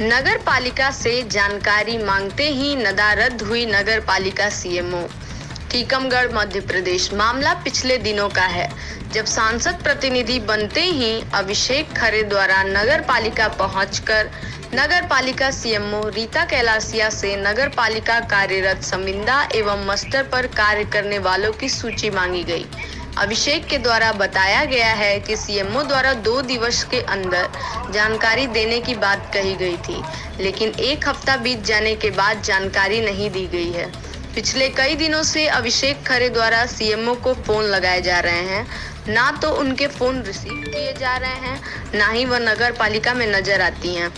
नगर पालिका से जानकारी मांगते ही नदारद हुई नगर पालिका सीएमओ। टीकमगढ़ मध्य प्रदेश। मामला पिछले दिनों का है, जब सांसद प्रतिनिधि बनते ही अभिषेक खरे द्वारा नगर पालिका पहुंचकर नगर पालिका सीएमओ रीता कैलासिया से नगर पालिका कार्यरत समिंदा एवं मस्टर पर कार्य करने वालों की सूची मांगी गई। अभिषेक के द्वारा बताया गया है कि सीएमओ द्वारा 2 दिवस के अंदर जानकारी देने की बात कही गई थी, लेकिन 1 हफ्ता बीत जाने के बाद जानकारी नहीं दी गई है। पिछले कई दिनों से अभिषेक खरे द्वारा सीएमओ को फोन लगाए जा रहे हैं, ना तो उनके फोन रिसीव किए जा रहे हैं, ना ही वह नगर पालिका में नजर आती हैं।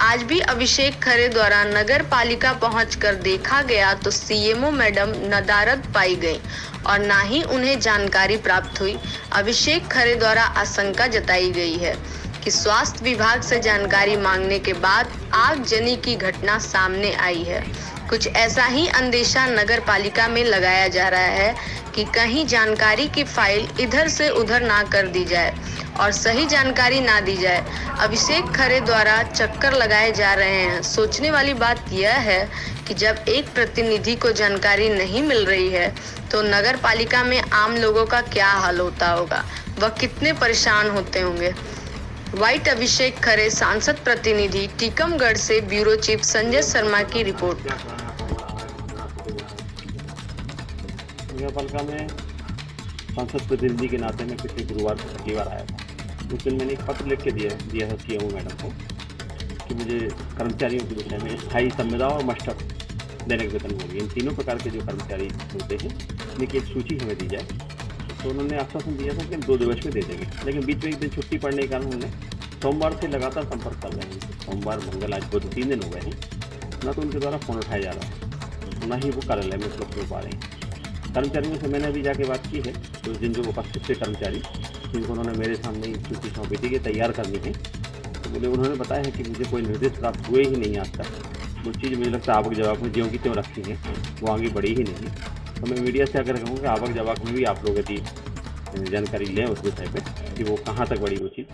आज भी अभिषेक खरे द्वारा नगर पालिका पहुंचकर देखा गया तो सीएमओ मैडम नदारद पाई गई और ना ही उन्हें जानकारी प्राप्त हुई। अभिषेक खरे द्वारा आशंका जताई गई है कि स्वास्थ्य विभाग से जानकारी मांगने के बाद आगजनी की घटना सामने आई है। कुछ ऐसा ही अंदेशा नगर पालिका में लगाया जा रहा है कि कहीं जानकारी की फाइल इधर से उधर ना कर दी जाए और सही जानकारी ना दी जाए। अभिषेक खरे द्वारा चक्कर लगाए जा रहे हैं। सोचने वाली बात यह है कि जब एक प्रतिनिधि को जानकारी नहीं मिल रही है तो नगर पालिका में आम लोगों का क्या हाल होता होगा, वह कितने परेशान होते होंगे। व्हाइट अभिषेक खरे, सांसद प्रतिनिधि, टीकमगढ़ से ब्यूरो चीफ संजय शर्मा की रिपोर्ट। नगर पालिका में सांसद प्रतिनिधि के नाते में पिछले गुरुवार को पहली बार आया था। उस दिन मैंने एक पत्र लिख के दिया है सीएमओ मैडम को कि मुझे कर्मचारियों के विषय में स्थायी संविदा और मास्टर दैनिक वेतन होगी, इन तीनों प्रकार के जो कर्मचारी होते हैं इनकी एक सूची हमें दी जाए। तो उन्होंने आश्वासन दिया था कि हम 2 दिवस में दे देंगे, लेकिन बीच में एक दिन छुट्टी पड़ने के कारण उन्होंने सोमवार से लगातार संपर्क कर रहे हैं। सोमवार, मंगल, आज बुध 3 दिन हो गए हैं, ना तो उनके द्वारा फ़ोन उठाया जा रहा है, ना ही वो कार्यालय में उपलब्ध हो पा रहे हैं। कर्मचारियों से मैंने अभी जाके बात की है, तो उस दिन जो उपस्थित थे कर्मचारी जिनको उन्होंने मेरे सामने सूची सौंपी थी कि तैयार करनी है, तो बोले उन्होंने बताया है कि मुझे कोई निर्देश प्राप्त हुए ही नहीं आज तक। वो चीज़ मुझे लगता है आवक जवाब में ज्यों की त्यों रखी है, वो आगे बढ़ी ही नहीं। तो मैं मीडिया से आकर कहूँगा आवक जवाब में भी आप लोग यदि जानकारी लें उस विषय पर कि वो कहाँ तक बढ़ी वो चीज़,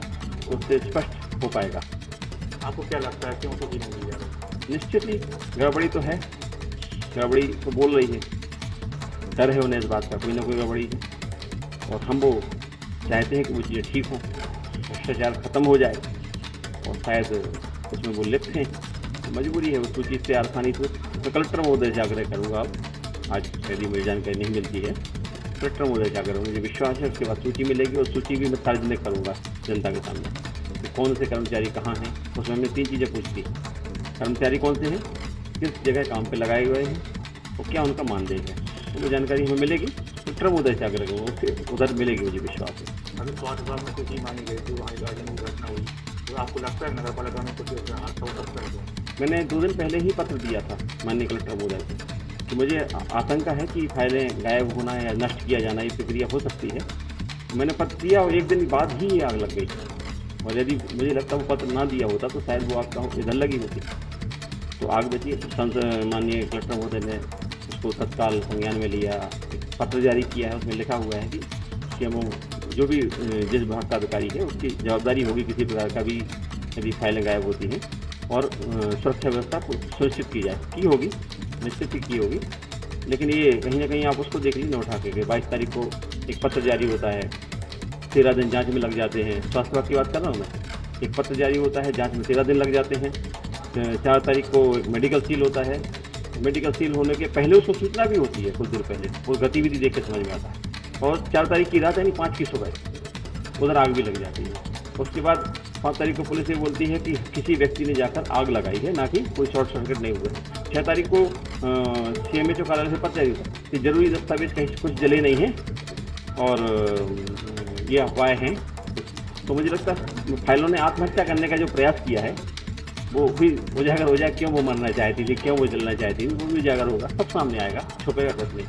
उससे स्पष्ट हो पाएगा। आपको क्या लगता है क्यों सूची नहीं दी जा रही? निश्चित ही गड़बड़ी तो है, गड़बड़ी तो बोल रही है, डर है उन्हें इस बात का कोई ना कोई गड़बड़ी है, और हम वो चाहते हैं कि वो चीज़ें ठीक हों, भ्रष्टाचार खत्म हो जाए, और शायद उसमें वो लिप्त हैं, तो मजबूरी है उस चीज़ से आसानी से। मैं कलेक्टर महोदय से आग्रह करूँगा, अब आज यदि मुझे जानकारी नहीं मिलती है, कलेक्टर महोदय से आग्रह, मुझे विश्वास है उसके बाद सूची मिलेगी और सूची भी मैं सार्वजनिक करूँगा जनता के सामने कि कौन से कर्मचारी कहाँ हैं। उसमें हमने 3 चीज़ें पूछती, कर्मचारी कौन से हैं, किस जगह काम पर लगाए हुए हैं और क्या उनका मानदेय है, तो वो जानकारी हमें मिलेगी। कलेक्टर महोदय से आग्रह करूँगा, उससे उधर मिलेगी, मुझे विश्वास है। अभी स्वास्थ्य विभाग में सूची मांगी गई थी, वहाँ आगजनी की घटना हुई, तो आपको लगता है नगर पालिका में कुछ हादसा हो सकता है? मैंने 2 दिन पहले ही पत्र दिया था माननीय कलेक्टर महोदय को कि मुझे आशंका है कि फाइलें गायब होना या नष्ट किया जाना, ये प्रक्रिया हो सकती है। मैंने पत्र दिया और 1 दिन बाद ही आग लग गई, और यदि मुझे लगता वो पत्र ना दिया होता तो शायद वो आग इधर लगी होती, तो आग बची। माननीय कलेक्टर महोदय ने उसको तत्काल संज्ञान में लिया, पत्र जारी किया है, उसमें लिखा हुआ है कि सीएमओ जो भी जिस विभाग का अधिकारी है उसकी जवाबदारी होगी किसी प्रकार का भी यदि फाइलें गायब होती हैं, और सुरक्षा व्यवस्था सुनिश्चित की जाए, की होगी, निश्चित ही की होगी। लेकिन ये कहीं ना कहीं आप उसको देख लीजिए, उठा के 22 तारीख को एक पत्र जारी होता है, 13 दिन जाँच में लग जाते हैं। स्वास्थ्य विभाग की बात कर रहा हूँ मैं, एक पत्र जारी होता है, जाँच में 13 दिन लग जाते हैं। 4 तारीख को एक मेडिकल सील होता है, मेडिकल सील होने के पहले उसको सूचना भी होती है, कुछ देर पहले वो गतिविधि देख के समझ में आता है, और 4 तारीख की रात यानी 5 की सुबह उधर आग भी लग जाती है। उसके बाद 5 तारीख को पुलिस ये बोलती है कि किसी व्यक्ति ने जाकर आग लगाई है, ना कि कोई शॉर्ट सर्किट नहीं हुआ। 6 तारीख को सीएमएचओ कार्यालय से पत्र जारी होता है कि जरूरी दस्तावेज कहीं कुछ जले नहीं हैं और ये अफवाहें हैं। तो मुझे लगता है फाइलों ने आत्महत्या करने का जो प्रयास किया है वो भी उजागर हो जाए, क्यों वो मरना चाहती थी, क्यों वो जलना चाहती थी, वो भी उजागर होगा, सब सामने आएगा, छुपेगा कुछ नहीं।